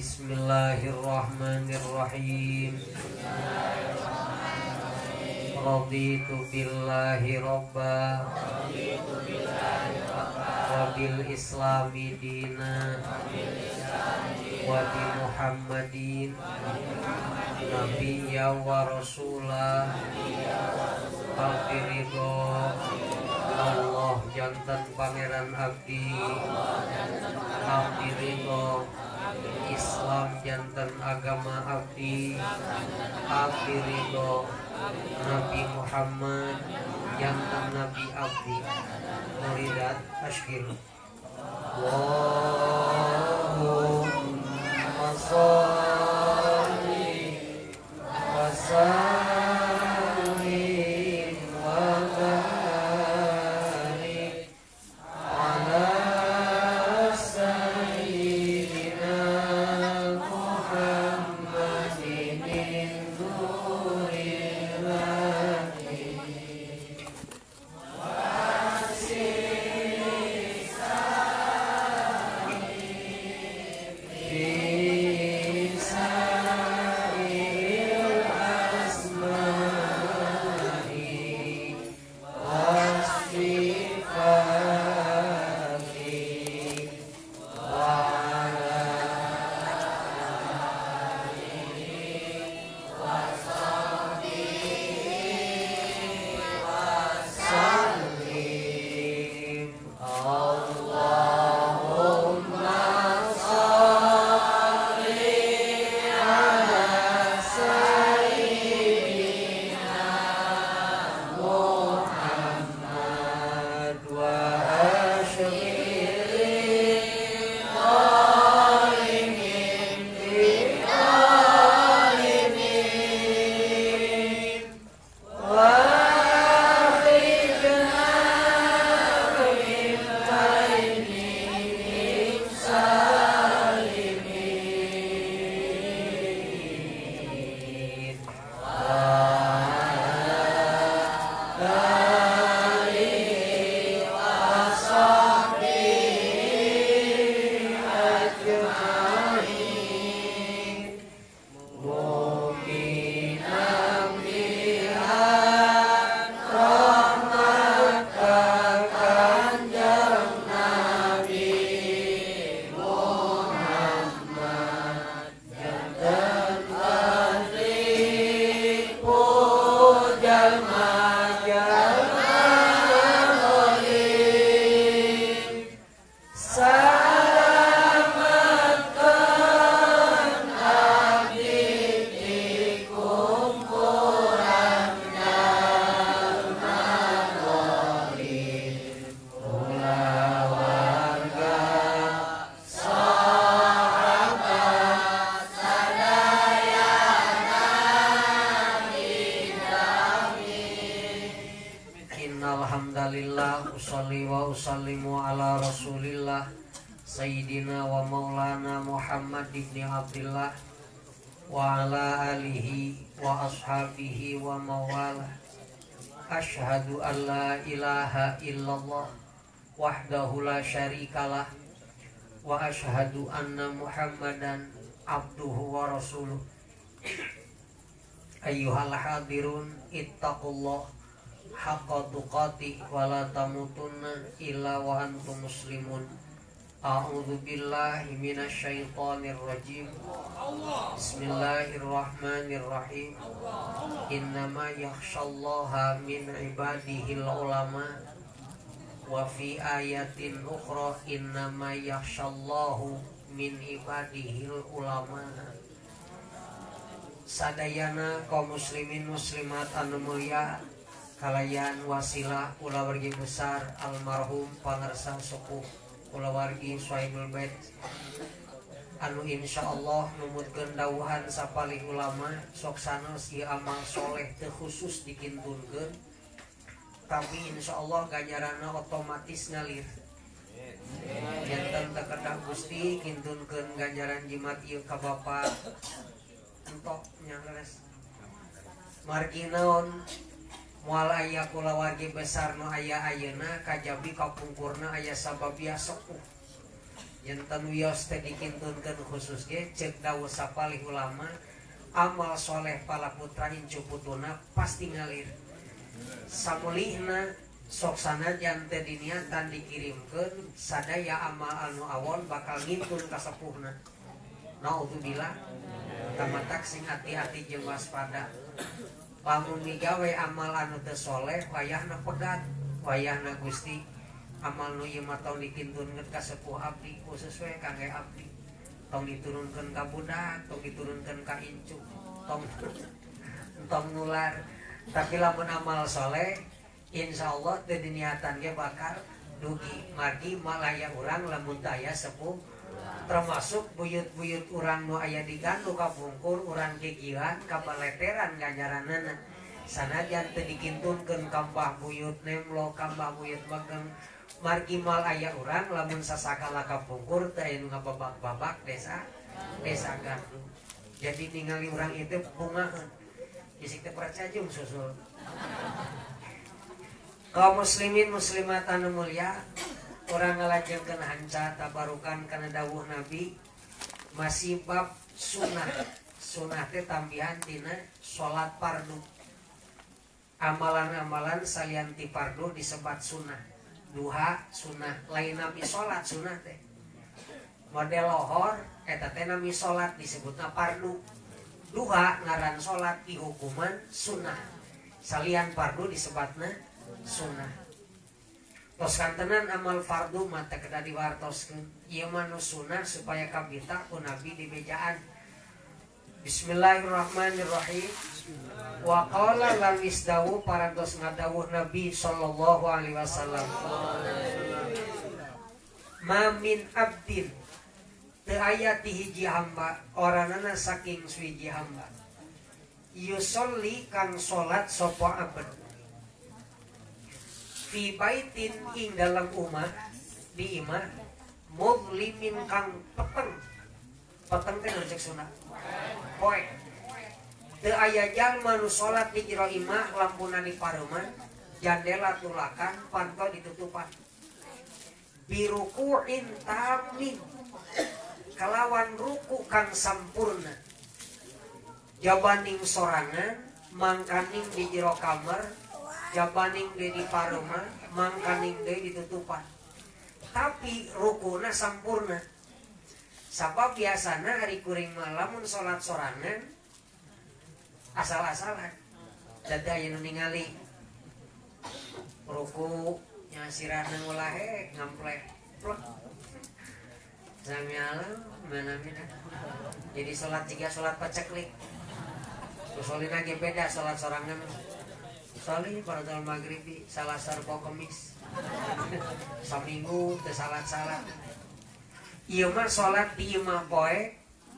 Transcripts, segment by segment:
Bismillahirrahmanirrahim. Raditu billahi robba wa bil islami dina wa bi Muhammadin nabiyya wa rasulah. Al-Firido Allah jantan pangeran abdi, Al-Firido Islam jantan agama abdi, Al-Firido Nabi Muhammad jantan Nabi abdi. Muridat Ashkir. Allahumma sholli wa sallim wa barik ala sayyidina Muhammadin Alhamdulillah usolli wa usallimu ala rasulillah Sayyidina wa maulana Muhammad ibn Abdillah wa ala alihi wa ashabihi wa mawalah. Ashhadu an la ilaha illallah wahdahu la syarikalah wa ashhadu anna Muhammadan abduhu wa rasuluh. Ayyuhal hadirun ittaqullah haqqa tuqatih wa la tamutunna illa wa antum muslimun. A'udzu billahi minasy syaithanir rajim. Bismillahirrahmanirrahim. Innama yakhsyallaha min ibadihil ulama. Wa fi ayatin ukhra innama yakhsyallahu min ibadihil ulama. Sadayana kaum muslimin muslimat anu mulia, kalayan wasilah ulah wargi besar almarhum pangarsa sepuh kulawargi Sohibul Bait anu insyaallah numutkeun dawuhan sapalih ulama sok sanes ieu amal soleh teu khusus dikintunkeun tapi insyaallah ganjaranna otomatis ngalir. Janten teu kedah Gusti kintunkeun ganjaran jimat ieu ka Bapa entok nya leres margi naon moal aya kulawargi besar nu aya ayeuna kajabi kapungkurna aya sababia sepuh Jantan wios teh dikintunkeun khusus ge ceuk dawuh sapalih ulama amal soleh pala putra incu putuna pasti ngalir samulihna sok sanajan teh diniatan dikirimkeun sadaya amal anu awon bakal ngintun ka sepuhna. Naudzubillah tamatak sing hati-hati jeung waspada. Lamun migawe amal anu teu soleh wayahna pegat, wayahna Gusti amal nu ieu mah tong dikintunkeun ka sepuh abdi khusus we kangge abdi. Tong diturunkeun ka budak, tong diturunkeun ka incu, tong nular. Tapi lamun amal soleh insyaallah teu diniatan ge bakal dugi margi malaya urang lamun daya sepuh termasuk buyut-buyut urang nu aya di gandu kabungkur urang gigilan kabaleteran ganjaranana sanajan teu dikintunkeun ka mbah buyut nemlo ka mbah buyut megeng margi mal aya urang lamun sasakala kabungkur teu aya nu ngababak-babak desa gandu. Jadi ningali urang itu bungaheun bisik teu percaya jeung susul. Kaum muslimin muslimat anu mulia, urang ngalajengkeun hanca tabarukan kana dawuh Nabi masih bab sunah. Sunah teh tambihan tina salat fardu. Amalan-amalan salian ti fardu disebat sunah. Duha sunah, lain nami salat sunah teh. Model lohor eta teh nami salat disebutna fardu. Duha ngaran salat di hukuman sunah. Salian fardu disebatna sunah. Tos kantenan amal fardu mah teu kedah diwartoskeun. Ieu mah nu sunah supaya kabita ku Nabi di bejaan. Bismillahirrahmanirrahim. Wa qala lan isdawu parantos ngadawuh Nabi sallallahu alaihi wasallam. Ma min abdin teu aya ti hiji hamba oranana saking suwiji hamba. Yusolli kang salat sapa abad. Fi baitin ing dalam umah di imah mudlimin kang peteng teh cek sunah poe teu aya jalma nu salat di jero imah lampuna dipareuman jandela tulakan pantau ditutupan biruku'in tamin kalawan ruku kang sampurna jabaning sorangan mangkaning di jero kamar jabaning deui di pareuman mangkaning deui ditutupan tapi rukuna sampurna sabab biasana hari kuring mah lamun salat sorangan asal-asalan dadi aya nu ningali ruku nya sirahna ngulahe ngamplek plek samiala mana-mana jadi salat jiga salat paceklik usulina ge beda salat sorangan Sali pada tahun maghribi salah sarpo kemis saminggu teu salat-salat. Ieu mah salat di imah poe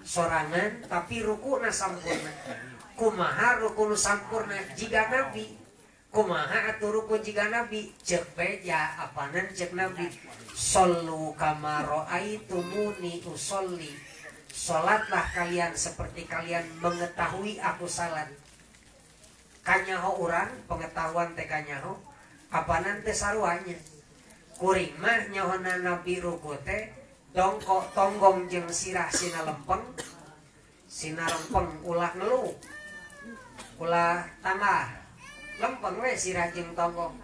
sorangan tapi rukuna sampurna. Kumaha ruku nu sampurna jiga Nabi? Kumaha atuh ruku jiga Nabi? Ceuk beja apanan ceuk Nabi? Sallu kama raaitumuni usolli. Salatlah kalian seperti kalian mengetahui aku salat. Kanyaho urang pengetahuan teh kanyaho apanan teh saruanya kuring mah nyawana Nabi ruku teh dongkok tonggong jeung sirah sina lempeng ulah ngeluh ulah tangah lempeng we sirah jeung tonggong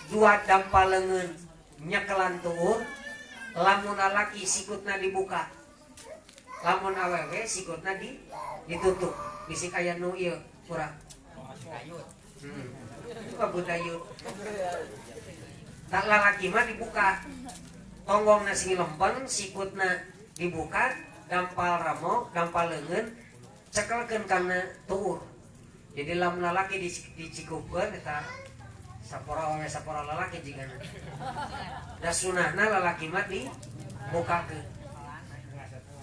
dua dampaleungeun nyekelan tuur lamun lalaki sikutna dibuka lamun awewe sikutna ditutup bisik aya nu ieu urang budayut tak lalaki mah dibuka tonggongna sing lempeng sikutna dibuka dampal ramok dampal leungeun cekelkeun kana tuur jadi lamun lalaki dicikupkeun eta sapora we sapora lalaki jigana da sunahna lalaki mah dibukakeun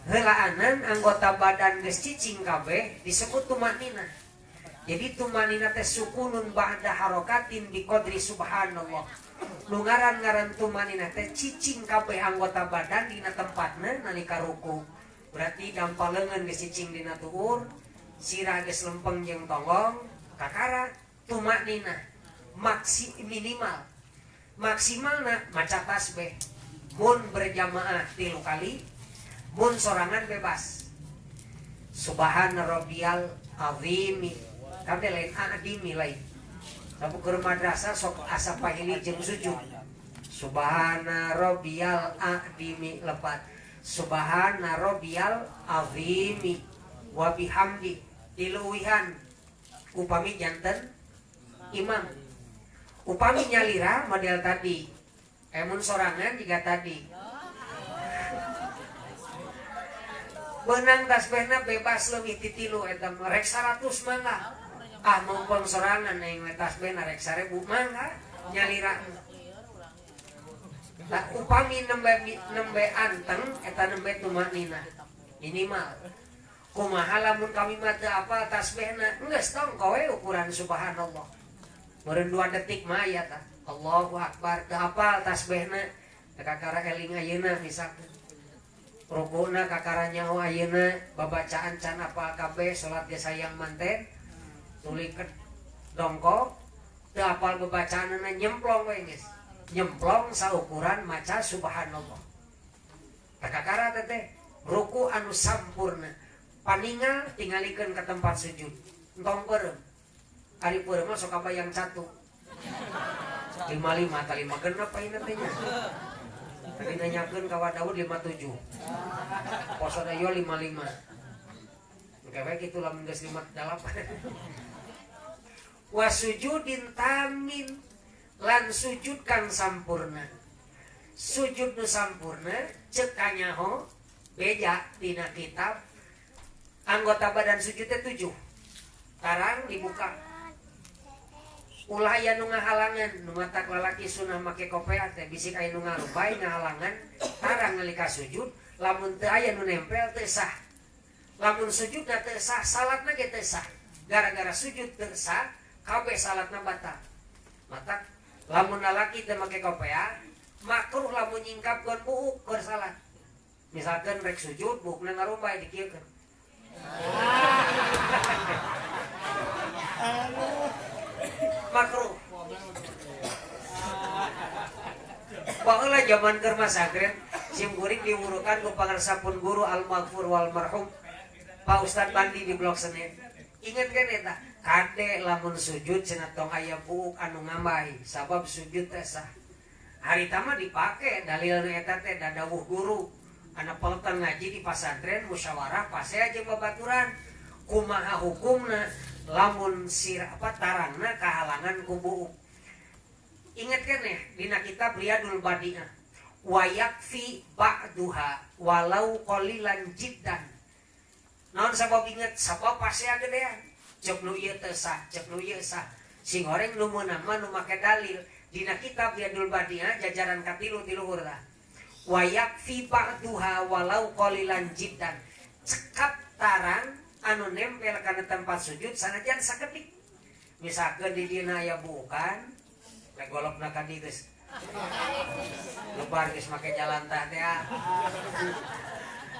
helaanan anggota badan geus cicing kabeh disebut tumanina. Jadi tumanina teh sukunun ba'da harokatin biqadri subhanallah. Nu ngaran tumanina teh cicing kabeh anggota badan dina tempatna nalika ruku. Berarti dampaleungeun geus cicing dina tuur, sirah geus lempeng jeung tonggong, kakara tumanina minimal. Maksimalna maca tasbih. mun berjamaah 3 kali, mun sorangan bebas. Subhana rabbiyal azim. Kabeh lain adimi lain. Sabu keur madrasah sok asa pahili jeung sujud. Subhana rabbiyal azimi lepat. Subhana rabbiyal azimi wa bihamdi diluwihan upami janten imam. Upami nyalira model tadi. Mun sorangan juga tadi. Benang tasbihna bebas leuwih ti 3 eta rek 100 mangga. Mumpung sorangan yang tasbihna rek 1000 mangga nyalira. Lah upami nembe anteng eta nembe tumanina minimal. Kumaha lamun kami mah teu apal tasbihna geus tong kowe ukuran subhanallah. Meureun 2 detik mah aya tah. Allahu akbar teu apal tasbihna kakara eling ayeuna misalkan. Rukuna kakara nyaho ayeuna babacaan can apal kabeh salat ge sayang manten. Tuluy ke dongkok teu apal babacaanna nyemplong we geus. Nyemplong saukuran maca subhanallah. Kakara teh ruku anu sampurna. Paningal tingalikeun ka tempat sujud. Entong peureum. Ari peureum mah sok kabayang 1. 55 tali mageun apa ieu teh nya. Tadi nanyakeun ka Daud 57. Poso dayo 55. Gawe kitu lamun geus 58. Wa sujudin tamin lan sujud kang sampurna. Sujud nu sampurna ceuk kanyaho beja dina kitab anggota badan sujud teh 7. Tarang dibuka. Ulah aya nu ngahalangan, nu matak lalaki sunah make kopea teh bisik aya nu ngarubay ngahalangan tarang nalika sujud, lamun teu aya nu nempel teu sah. Lamun sujudna teu sah, salatna ge teu sah. Gara-gara sujud teu sah, kabeh salatna batal. Matak lamun lalaki teu make kopea, makruh lamun nyingkapkeun buuk keur salat. Misalkan rek sujud buukna ngarumbay dikieukeun. Makruh. Baheula zaman keur masagret sim kuring diurukan ku pangarsapun guru al-maghfur wal marhum Pak Ustad Bandi di Blok Senin. Ingat kan eta? Kade lamun sujud cenah tong aya buuk anu ngambai sabab sujud teh sah. Harita mah dipake dalilna eta teh dadawuh guru. Anak peleton ngaji di pasantren musyawarah pasea jeung babaturan kumaha hukumna lamun tarangna kahalangan ku buuk. Ingat kan ya dina kitab Riyadul Badi'ah wa yakfi ba'duha walau qalilan jiddan. Naon sabab inget sabab pasea gedean cek nu ieu teu sah cek nu ieu sah sing horeng nu meunang mah nu make dalil dina kitab Riyadul Badi'ah jajaran katilu ti luhur tah wa yakfi ba'duha walau qalilan jiddan. Cekap tarang anu nempel kana tempat sujud sanajan saketik. Misalkan di dina aya bukan rek golobna ka dieu geus. Lebar geus make jalan tah teh.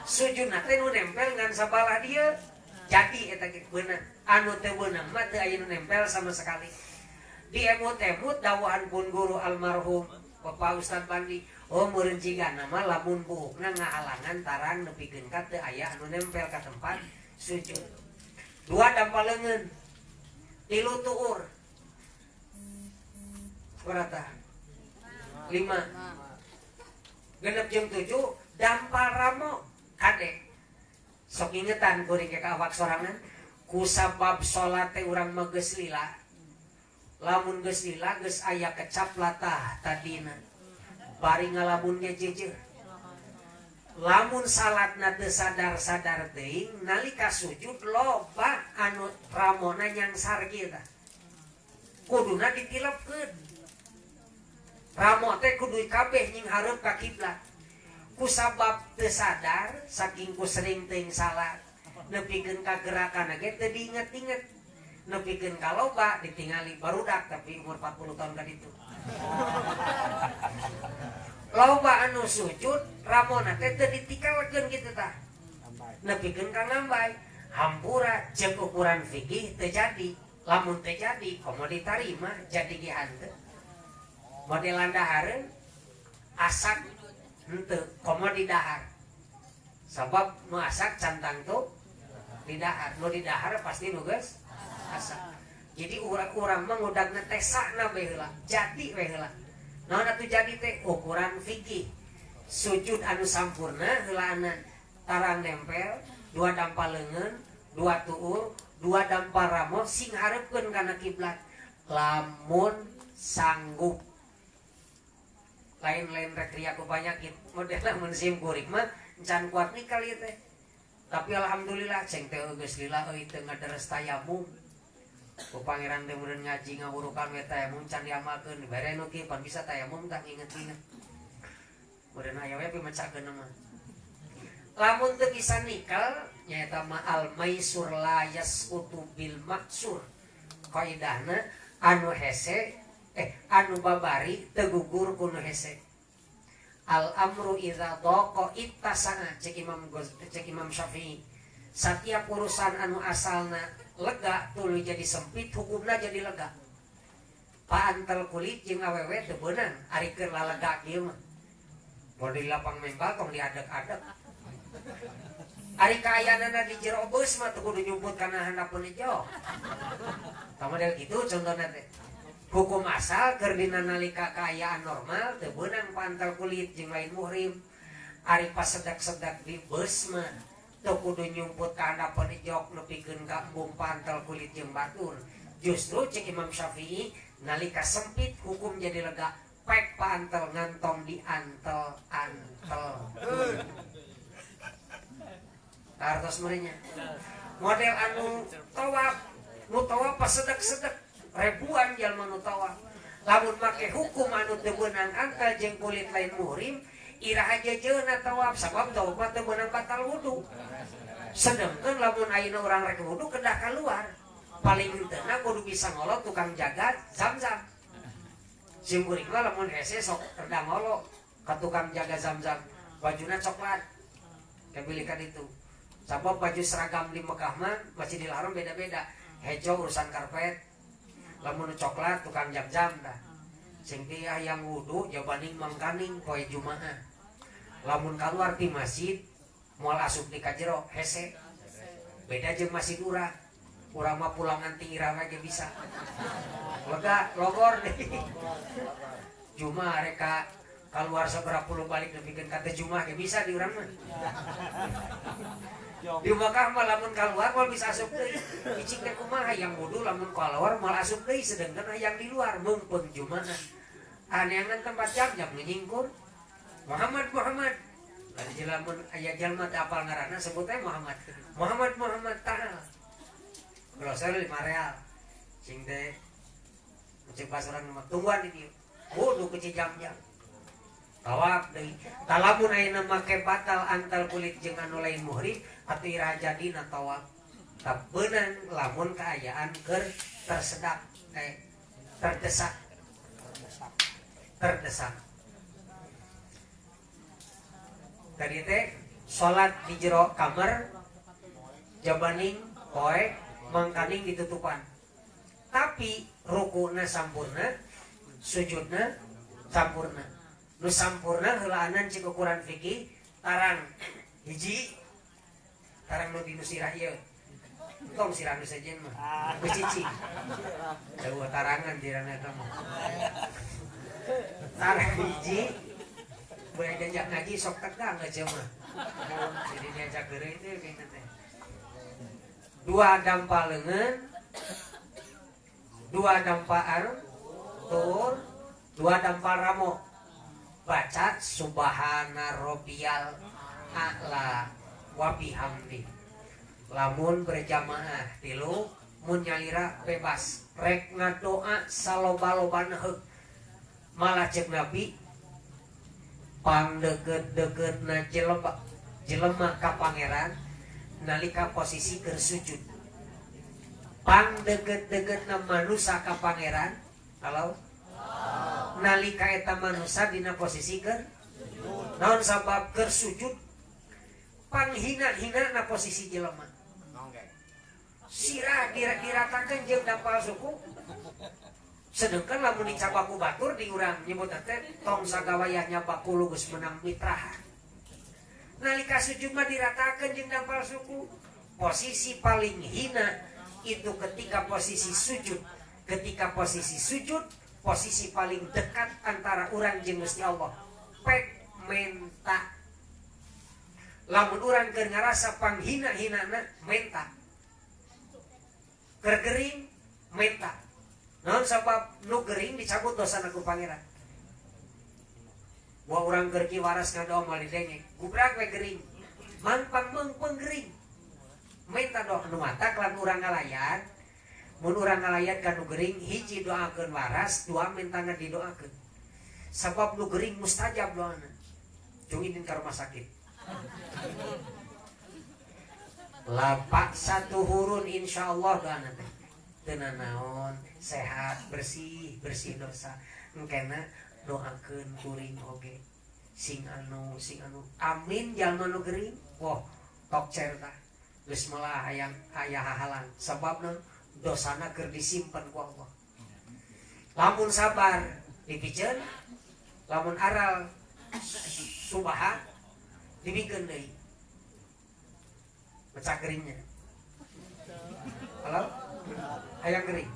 Sujudna teh nu nempel ngan sabalah dieu. Jadi eta ge beunang. Anu teu beunang mah teu aya nu nempel sama sekali. Di emut-emut dawuhan pun guru almarhum Bapak Ustad Bandi. Oh meureun cigana mah lamun buukna ngahalangan tarang nepikeun ka teu aya anu nempel ka tempat sujud. 2 dampal leungeun. 3 tuur. Berapa? 5. Genep jeung 7 dampal ramo kade. Sok ingetan kuring ke awak sorangan kusabab salat teh urang mah geus lila. Lamun geus lila geus aya kecap latah tadina. Bari ngalamun ge jejer. Lamun salatna teu sadar-sadar teuing nalika sujud loba anu ramona nyangsar kieu tah. Kuduna ditilepkeun. Ramo teh kudu kabeh nying hareup ka kiblat. Kusabab teu sadar saking ku sering teuing salat nepikeun ka gerakanna ge teu diinget-inget. Nepikeun ka loba ditingali barudak tapi umur 40 tahun ka ditu. Loba anu sujud ramona teh teu ditikalekeun kitu tah. Nepikeun ka ngambay, hampura jeung ukuran fikih teu jadi. Lamun teu jadi, komo ditarima jadi ge hanteu. Model landahareun asak henteu komo di dahar sabab nu asak cantang tuh di dahar nu di dahar pasti nu geus asak jadi urang mah ngudagna teh sakna we heula jadi we heula naon atuh jadi teh ukuran fikih sujud anu sampurna heulaana tarang nempel 2 dampal leungeun 2 tuur 2 dampal ramo sing hareupeun kana kiblat lamun sanggup lain-lain rek ria ku panyakit modelna mun sim kuring mah encan kuat nih kali teh tapi alhamdulillah ceng teh geus lila euy teu ngaderes tayamum ku pangeran teh meureun ngaji ngawurukan we tayamum can diamalkeun bare nu kieu pan bisa tayamum tah inget-inget meureun aya we pimacakeun mah lamun teu bisa nikal nyaeta ma al maisur la yasqutu bil maksur qaidahna anu hese anu babari tegugur kuno hese al amru idza daqa ittasa'a cek Imam Syafi'i setiap urusan anu asalna lega tuluy jadi sempit hukumna jadi lega paantel kulit jeung awewe teu beunang ari keur lalega kieu mah mun di lapang membal tong diadeg-adeg ari kaayana di jero beus mah teu kudu nyumput kana handapeun ijo tah model kitu contohna teh hukum asal keur dina nalika kaayaan normal teu beunang pantal kulit jeung lain muhrim ari pas sedak-sedak di beus mah teu kudu nyumput ka handapeun ijok nepikeun ka embung pantal kulit jeung batur justru cek Imam Syafi'i nalika sempit hukum jadi lega pek pantal ngantong di antel-antel tartos meureunnya model anu tawaf nu tawaf pas sedak-sedak ribuan jalma nu tawaf lamun make hukum anu teu beunang antel jeung kulit lain muhrim iraha jejeuna tawaf sabab tawaf teu beunang batal wudu sedengkeun lamun ayeuna urang rek wudu kedah keluar paling henteu kudu bisa ngolot tukang jaga Zamzam sim kuring mah lamun hese sok reda ngolo ka tukang jaga Zamzam bajuna coklat kabilikan itu sabab baju seragam di Mekah mah Masjidil Haram beda-beda hejo urusan karpet lamun coklat tukang jam-jam dah sing teh hayang wudu jabaning mangkaning poe Jumaah lamun kaluar ti masjid moal asup di kajero hese beda jeung masjid urang mah pulangan ti irama ge bisa lega logor deh Jumaah reka keluar seberapa puluh balik nepikeun ka teh Jumaah ge bisa di urang mah di Mekah mah lamun keluar mal bisa asup deui icing teh kumaha hayang wudu lamun keluar mal asup deui sedengkeun hayang di luar mumpung Jumaah aneangan tempat jam-jam nyingkur Muhammad lalu jelamun aya jalma teh apal ngaranna sebut teh Muhammad ta'al grosor 5 real cing teh cek pas urang mah tungguan di dieu wudu ke jam-jam tawaf deui talamun ayeuna make batal antal kulit jeung anu lain muhrim atuh iraha jadina tawaf tah beunang lamun kaayaan keur terdesak tadi teh salat di jero kamar jabaning poe mangkaning ditutupan tapi rukuna sampurna sujudna sampurna nu sampurna heulaanan cik ukuran fikih tarang hiji tarang nu dinu sirah ieu tong sirah nu sejen mah becici dua tarangan dirana eta mah tarang hiji boleh diajak ngaji sok tegang aja mah jadi diajak geureuy teh kayakna teh 2 dampal leungeun 2 dampal tur 2 dampal ramo baca subhana rabbiyal a'la wa bihamdi lamun berjamaah 3 mun nyalira bebas rek ngadoa saloba-lobana heug malah cek Nabi pangdeukeut-deukeutna jelema ka pangeran nalika posisi keur sujud pangdeukeut-deukeutna manusa ka pangeran kalau nalika eta manusa dina posisi keur naon sabab keur sujud panghina-hina na posisi jelema sirah diratakeun jeung dampal suku sedangkan lamun dicabaku batur di urang nyebut teh tong sagawayahnya bakulu geus menang mitrahan. Nalika sujud mah diratakeun jeung dampal suku. Posisi paling hina itu ketika posisi sujud. Ketika posisi sujud, posisi paling dekat antara urang jeung Gusti Allah. Pek menta. Lamun urang keur ngarasa panghina-hinana menta. Keur gering menta. Naon sabab nu gering dicabut dosana ku pangeran. Gua urang keur ki waras ngadoa mal didengek. Gubrak we gering. Mampang meungpeung gering. Menta doa nu matak lan urang ngalayan. Mun urang ngalayan ka nu gering hiji doakeun waras, dua mentana didoakeun. Sabab nu gering mustajab doana. Cung izin ka rumah sakit. Lapak satu hurun insyaallah doana teh. Teuna naon, sehat, bersih dosa. Engkena doakeun kuring oge. Sing anu amin jalma nu gering. Woh, tok cerita. Geus melah hayang aya hahalan. Sababna dosana keur disimpen ku Allah. Lamun sabar dipikeun, lamun aral subaha dibikeun deui. Mecak geringnya. Halo? Hayang gering.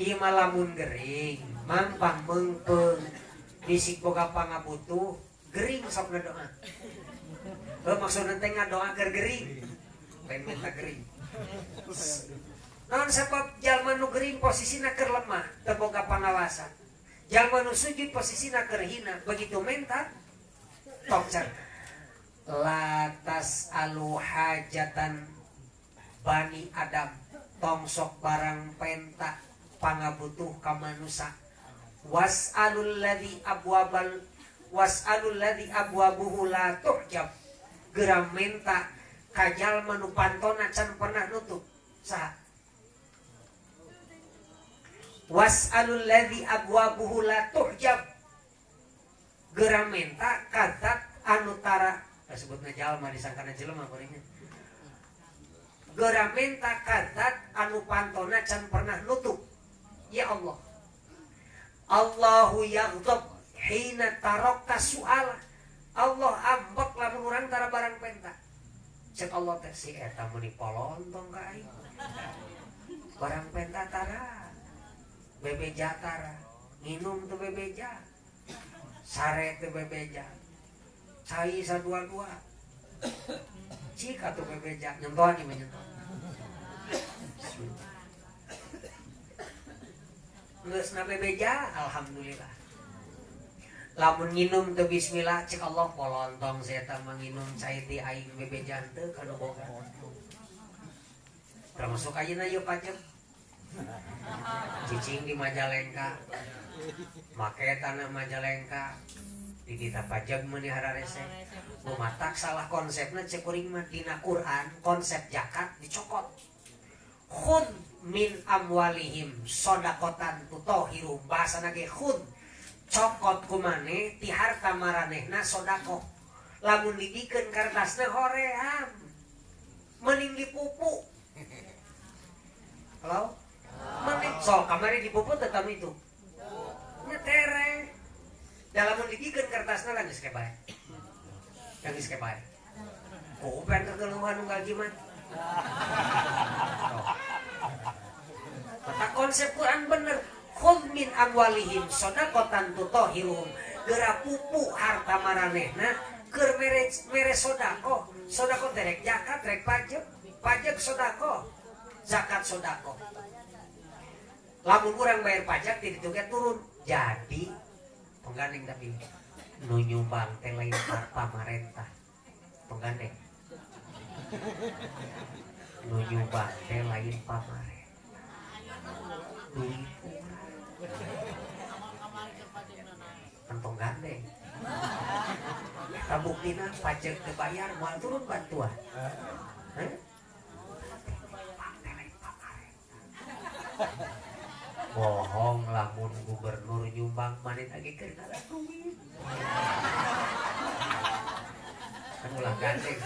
Ieu mah lamun gering, mampang meungpeung, bisik boga pangabutuh, gering sok ngadoa. Maksudna teh ngadoa keur gering. Lain minta gering. Naon sabab jalma nu gering posisina keur lemah, teu boga pangawasan. Jalma nu sujud posisina keur hina, begitu menta tok cer. Latas alu hajatan Bani Adam, tong sok barang penta pangabutuh ka manusa. Was'alul ladzi abwabuhu la tuhjab. Geram menta ka jalma nu pantona can pernah nutup. Saha? Was'alul ladzi abwabuhu la tuhjab. Geram menta ka zat anu tara disebutna jalma disangkana jelema kuringnya. Geramenta kadat anu pantona can pernah nutup. Ya Allah, Allahu yaghdab hina tarokta su'ala. Allah ambek lamun urang tara barang penta. Cek Allah teh si eta meni polontong ka aing. Barang penta tara, bebeja tara, nginum teu bebeja, sare teu bebeja, cai sadua-dua. Cik atuh bebeja nyentuhan ieu menyentuh. Geus na bebeja alhamdulillah. Lamun nginum teu bismillah cek Allah polontong saya eta mah nginum cai ti aing bebeja teu kana boga. Termasuk ayeuna ieu pajak. Cicing di Majalengka. Make tanah Majalengka. Di dita pajak meuni hararese. Matak salah konsepna cek kuring mah dina Quran konsep zakat dicokot. Khud min amwalihim shadaqatan tutahhirum, bahasana ge khud cokot ku maneh ti harta maranehna sedekah. Lamun didikeun kartasna hoream mending dipupu. Halo? Mending sok kamari dipupu teh tamu itu. Nyetere. Dalam didikeun kartasna lah geus kebae. Geus kebae. Oh, pengen kegeluhan unggal gimana? Kata konsep Quran bener. Khudh min amwalihim shadaqatan tutahhiruhum. Geura pupu harta maranehna keur mere sodako. Sodako derek zakat, rek pajak. Pajak sodako. Zakat sodako. Lamun urang bayar pajak ti ditu ge turun. Jadi penggandeng tapi nu nyumbang teh lain pamarentah. Penggandeng. Nu nyumbang teh lain pamarentah. Duit kantong gandeng. Kabuktina pajak dibayar moal turun bantuan. Bohong lamun gubernur nyumbang manin lagi keur ngalah duit. Kan ulah gandeng.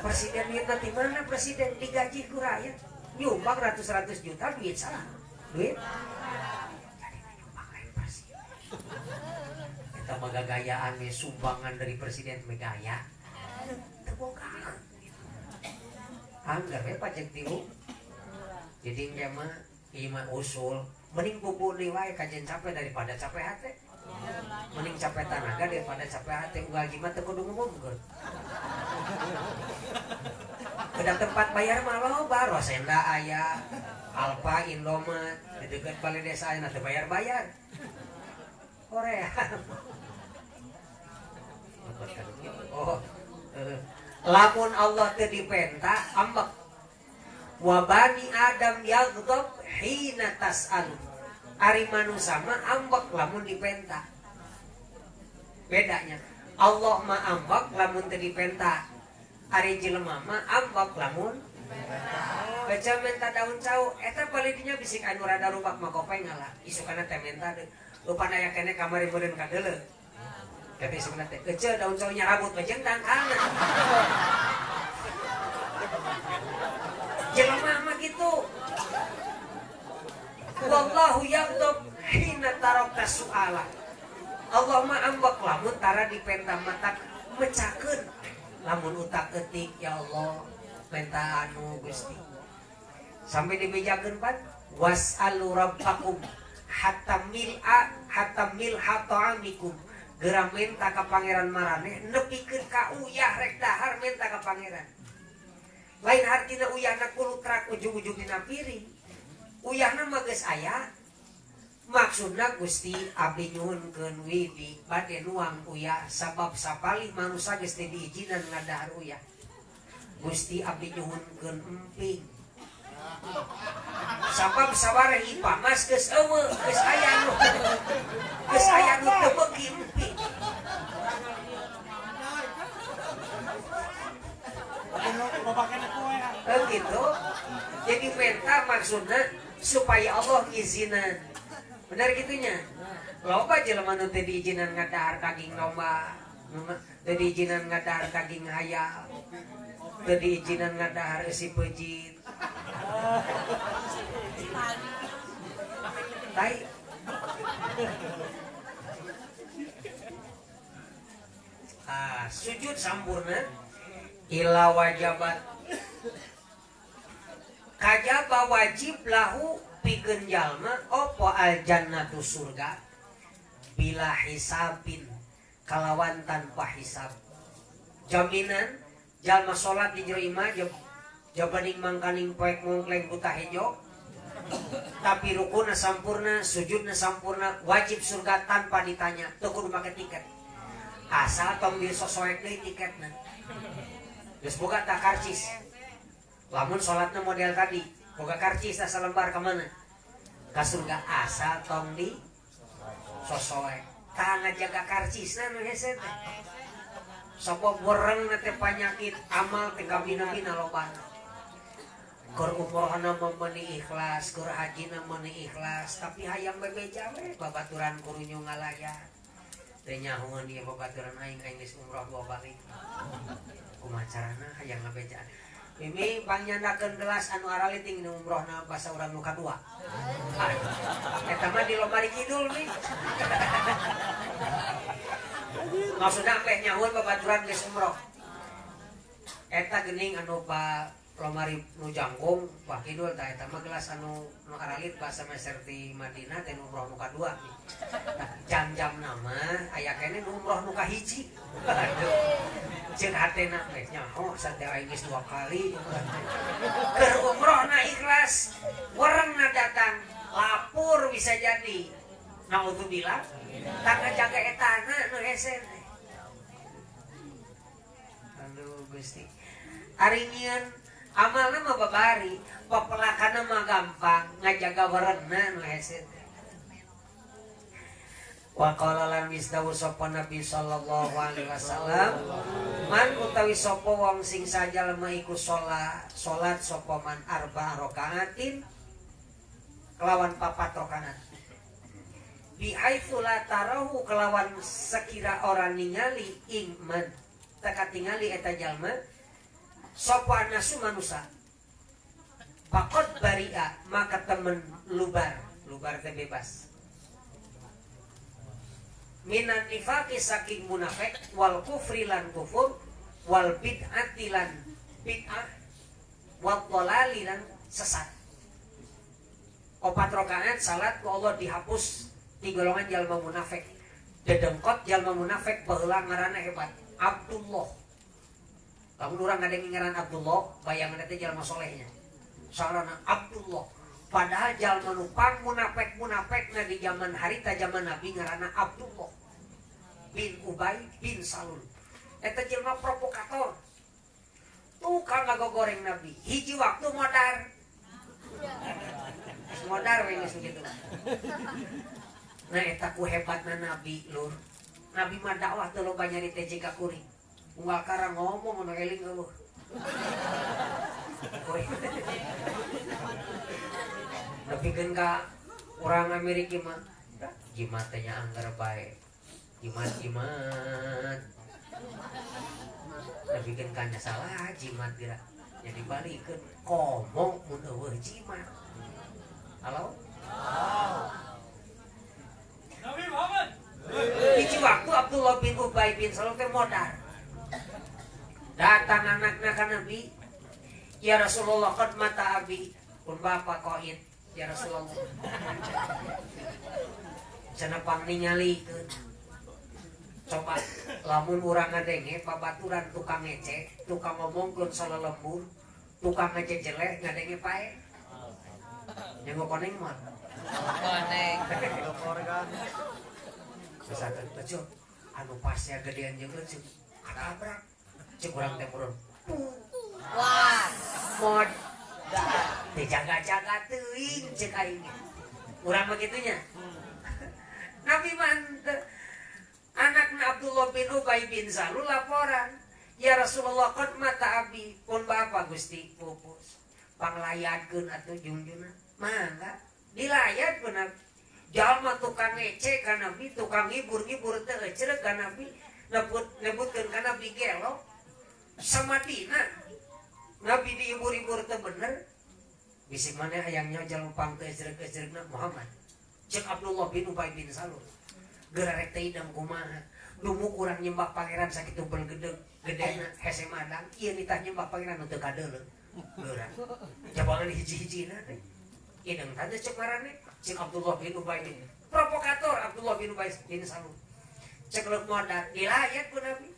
Presiden ieu nanti mana presiden digaji ku rakyat? nyumbang ratus juta duit salah duit jadi nyumbang lain presiden kita magagayaan nih sumbangan dari presiden megaya terboga anggar ya pajak tiru jadi mah ima usul mending bubur wae kajian capek daripada capek hati mending capek tenaga daripada capek hati ugal gimana teu kudu ngomongkeun udah tempat bayar malah baru Rosenda aya Alfa Indomaret di dekat balai desa aya teu bayar Korea oh lamun Allah teu dipenta ambek wa bani Adam yaghdab hina tas'alu ari manusia mah ambek lamun dipenta bedanya Allah mah ambek lamun teu dipenta ari jelema mah ambek lamun baca menta daun cau eta paledinya bisik anu rada rubak mah kopeng ngalah isukana teh menta deui rupana aya keneh kamari meureun ka deuleu tapi isukana teh kece daun caunya rambut bejeng tangkana jelema mah gitu wallahu yaghdab hina tarakta su'ala Allah mah ambek lamun tara dipenta mata mecakeun lamun utak-etik ya Allah penta anu Gusti sampai dibejakeun pan was'alu rabbakum hatta mil ta'amikum geura menta ka pangeran marane nepikeun ka uyah rek dahar menta ka pangeran lain hartina uyahna kulutrak ujung-ujung dina piring uyahna mah geus aya maksudna Gusti abdi nyuhunkeun widi bade nuang uyah sabab sapali manusia geus teu diijinan ngadahar uyah Gusti abdi nyuhunkeun emping sabab sabare ipa mas geus eueuh geus aya nu teu beuki emping gitu jadi menta maksudna supaya Allah ngizinan benar gitunya loba jelema nu teu diijinan ngadahar daging domba teu diijinan ngadahar daging hayam teu diijinan ngadahar isi pejit tai sujud sampurna ila wajabat kajaba wajib lahu pikeun jalma opo al jannatu surga bila hisabin kalawan tanpa hisab jaminan jalma salat di jero imah jabaning mangkaning poek mongkleng buta hejo tapi rukuna sampurna sujudna sampurna wajib surga tanpa ditanya teu kudu make tiket asal tong disosoek deui tiketna geus boga tak karcis lamun salatna model tadi boga karcis asa lembar ka mana ka surga asal tong di sosoek tah ngajaga karcisna nu hese teh sapa boreng teh panyakit amal teh kabina-bina lobana keur umrohna meuni ikhlas keur hajina meuni ikhlas tapi hayang bebeja we babaturan kurunya ngalayan teh nyahoeun ieu babaturan aing geus umroh dua balik kumaha carana hayang ngabeja Mimi panyandakeun gelas anu araliting nu umrohna basa urang nu kadua. Eta mah di lomari kidul nih. Maksudna teh nyahoeun babaturan geus umroh. Eta geuning anu pa lomari nu jangkung pa kidul tah eta mah gelas anu aralit basa meser ti Madinah teh nu umroh nu kadua. Jam-jam nama aya kene nu umroh nu kahiji. Cek hatena teh nyaho sateu aing geus 2 kali. Keur umrohna ikhlas, warengna datang lapur bisa jadi. Naudzubillah. Tak ngajaga etana nu hese teh. Aduh Gusti. Ari nyieun amalna mah babari, papelakana mah gampang, ngajaga warengna nu hese teh. Wa qala lan wisdawu sapa Nabi sallallahu alaihi wasallam man utawi sapa wong sing sajalma iku salat sapa man arba rakaatin kelawan 4 rakaat bi haitsu la tarahu kelawan sekira orang ningali ing man teka tingali eta jalma sapa nasu manusa Faqad bari'a, maka temen lubar teh bebas. Minan nifaqi saking munafik wal kufri lan kufur wal bid'ati lan bid'ah wal dhalali lan sesat. 4 rakaat salat ku Allah dihapus di golongan jalma munafik. Dedengkot jalma munafik baheula ngaranna hebat Abdullah. Lamun urang ngadeng ngaran Abdullah, bayangan teh jalma solehnya. Sarana Abdullah. Padahal jalma nu pang munafik-munafik di zaman harita zaman Nabi ngaranna Abdullah bin Ubay bin Salul. Eta jelma provokator. Tukang ngagogoreng Nabi. Hiji waktu modar. Modar we geus kitu. Nah eta ku hebatna Nabi lur. Nabi mah dakwah teu loba nyari teh jika kuring. Unggal karang ngomong anu eling eueuh. Nepikeun ka urang Amerika mah jimat teh nya anggar bae. Jimat. Nepikeun ka nya salah jimat geura. Nya dibalikeun komong mun eueuh jimat. Halo? Nabi Muhammad. Hiji waktu Abdullah bin Ubay bin Salul teh modar. Datang anakna ka Nabi. Ya Rasulullah qad mata abi. Pun bapak qaid. Ya Rasulullah. Cenah pang ningalikeun. Coba lamun urang ngadenge babaturan tukang ngecek, tukang ngomongkeun salelembur, tukang ngejejeleh ngadenge pae. Nyengo koneng mah. Koneng. Misalkan bejo, anu pasnya gedean jeung leuceuk. Katabrak. Cek urang teh murun. Wah, mod. Dijaga-jaga teuing cek aing. Urang begitunya. Nabi mantep. Anakna Abdullah bin Ubay bin Salul laporan. Ya Rasulullah qad mata abi. Pun bapa Gusti pupus. Panglayadkeun atuh junjuna. Mangga dilayadkeun Nabi. Jalma tukang ngece ka Nabi, tukang ngibur-ngibur teu eceureuh ka Nabi, nebutkeun ka Nabi gelo. Samadina Nabi dihibur-hibur teu bener. Bisik maneh hayangnya jalma pang teu eceureuh-eceureuhna Muhammad. Cek Abdullah bin Ubay bin Salul. Geura rek teh idam kumaha. Dumuk urang nyembah pangeran sakitu beulgedeg gedena hese madang, ieu nitah nyembah pangeran nu teu kadeuleuh. Geura. Jabangan hiji-hijina teh. Ideng tanda cek marane, cek Abdullah bin Ubay bin provokator Abdullah bin Ubay bin Salul. Cek leuk modal dilayat ku Nabi.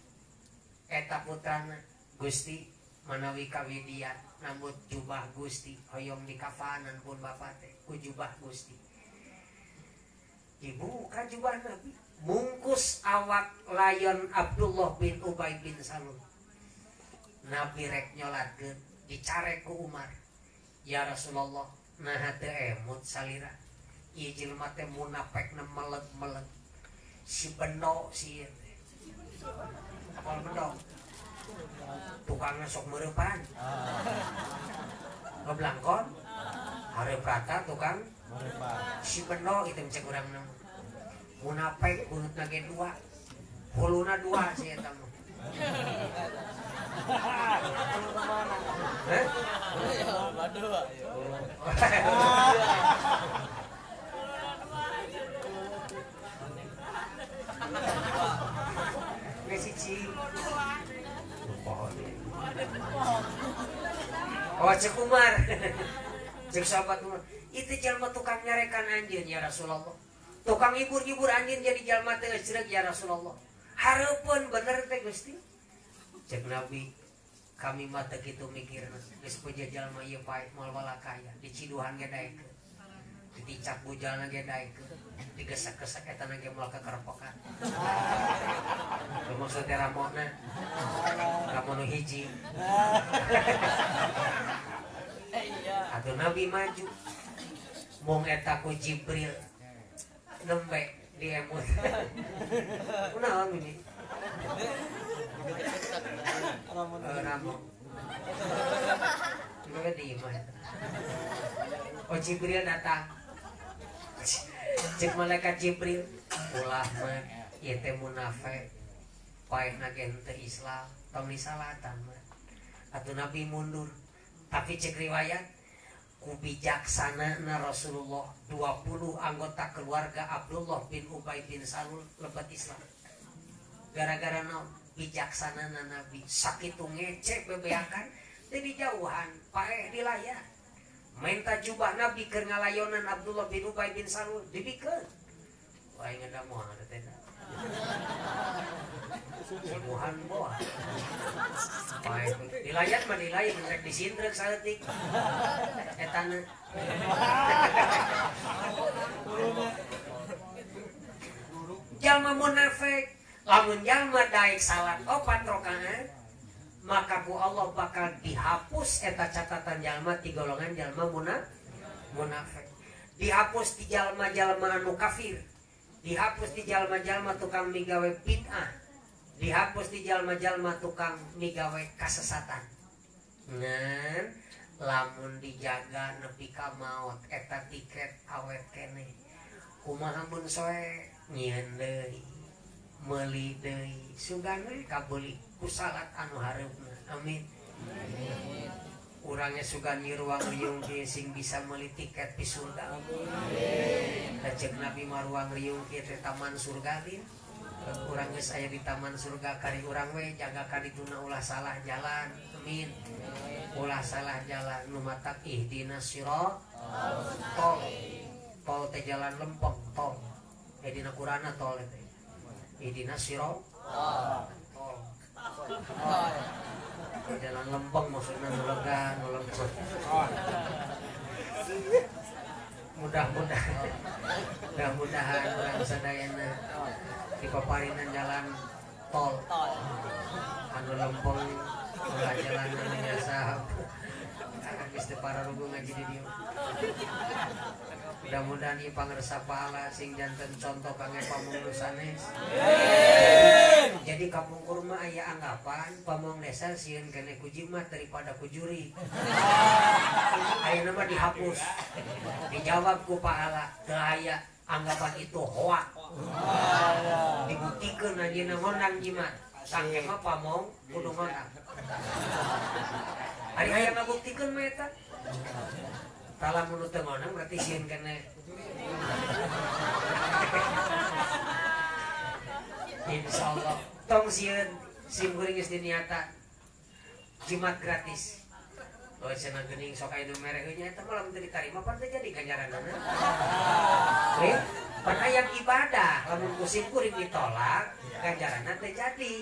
Eta putrana Gusti manawi kawidian nambut jubah Gusti hoyong dikafanan pun bapak teh ku jubah Gusti. Dibuka jubah Nabi, mungkus awak layon Abdullah bin Ubay bin Salul. Nabi rek nyolatkeun dicarek ku Umar. Ya Rasulullah, nah teu emut salira. Ieu jelema teh munafik meleg-meleg. Si bendo si ieu teh. Apal bendo? Tukangna sok meurepan. Ngeblangkon. Hareup rata tukang meurepan. Si bendo kitu cek urang nama. Munafik bunutna ge 2. Huluna 2 si eta mah. Oh cek Umar. Cek sahabat Umar. Itu jalma tukang nyarekan anjeun ya Rasulullah. Tukang hibur-hibur anjeun jadi jalma teh eceureuh ya Rasulullah. Hareupeun bener teh Gusti. Cek Nabi, kami mah teu kitu mikirna. Geus puja jalma ieu pae moal walakaya, diciduhan ge daekeun. Dicak bujalna ge daekeun. Digesek-gesek eta ge moal kakarpokan. Maksud teh ramona. Kamu nu hiji. Atuh Nabi maju. Mung eta ku Jibril nembe diemut. Kunaon ini? Ramon. Juga di mana? Oh Jibril datang. Cek malaikat Jibril. Ulah mah ieu teh munafik. Paehna ge teu Islam, tong disalatan mah. Atuh Nabi mundur. Tapi cek riwayat ku bijaksana na Rasulullah 20 anggota keluarga Abdullah bin Ubay bin Salul lebat Islam gara-gara naon bijaksana na Nabi sakitu ngecek bebeakan jadi jauhan pae di layar minta jubah Nabi keur ngalayonan Abdullah bin Ubay bin Salul dibikeun wae ngadamuhan ada teh semuhan boah pae dilayat mah dilayat rek disindrek saeutik etana jalma munafik lamun jalma daek salat 4 rakaat maka ku Allah bakal dihapus eta catatan jalma ti golongan jalma munafik dihapus ti jalma-jalma anu kafir dihapus di jalma-jalma tukang migawe bid'ah dihapus di jalma-jalma tukang migawe kasesatan ngan lamun dijaga nepi ka maot eta tiket awet kene kumaha mun soe nyieun deui meuli deui sugana kabeli ku salat anu hareupna amin urangnya suka nyiruang riung sing bisa meuli tiket di surga amin cek Nabi maruang riung kieu teh taman surga din urang geus aya di taman surga kari urang we jaga kadituna ulah salah jalan amin ulah salah jalan nu matak ihdinas siratal tol teh jalan lempeng tol dina Qur'anna tol teh ihdinas siratal jalan lempeng maksudnya nulega nulempeng mudah-mudahan orang sadayana di paparinan jalan tol anu lempeng ulah jalan anu biasa akan geus teu pararugu ngaji di dieu mudah-mudahan ieu pangarsa pahala sing janten contoh kangge pamungkur sanes jadi kapungkur mah aya anggapan pamong desa sieun keneh ku jimat daripada ku juri ayeuna mah dihapus dijawab ku pahala teu aya anggapan itu hoak dibuktikan anjeunna ngondang jimat sangke mah pamong kudu ngondang ari aya ngabuktikeun mah eta tala mun teu ngondang berarti sieun keneh insyaallah tong sieun sim kuring geus diniatan jimat gratis oh cenah geuning sok aya nu mere nya eta mah lamun teu ditarima pan teu jadi ganjaranna ya pan hayang ibadah lamun ku sim kuring ditolak ganjaranna teu jadi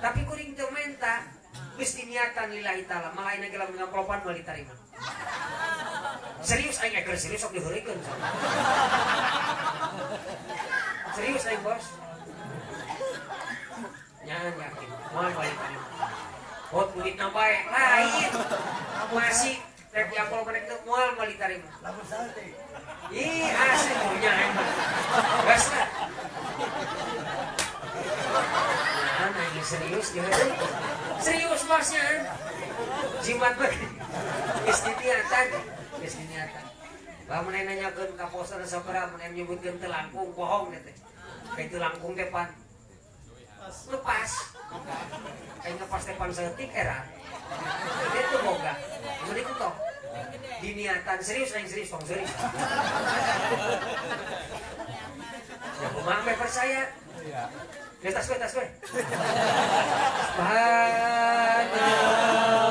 tapi kuring teu menta geus diniatan lillahi taala malaina ge lamun ngamplopan moal ditarima serius aing keur serius sok diheureukeun serius aing bos jangan yakin moal balik tarima buat kulit nambahe lain masih rek diampol pada itu moal balik tarima ih asli punya emang gas lah nah nanya serius dia serius bosnya jimat bagi istiniatan bamun nanyakeun ka poster sabaraha mun nyebutkeun teu langkung bohong teh kayak teu langkung teh pan lepas kayak ngepas depan setik era itu boga jadi kutok diniatan serius aing serius tong serius ya kumang me percaya tas gue subhanallah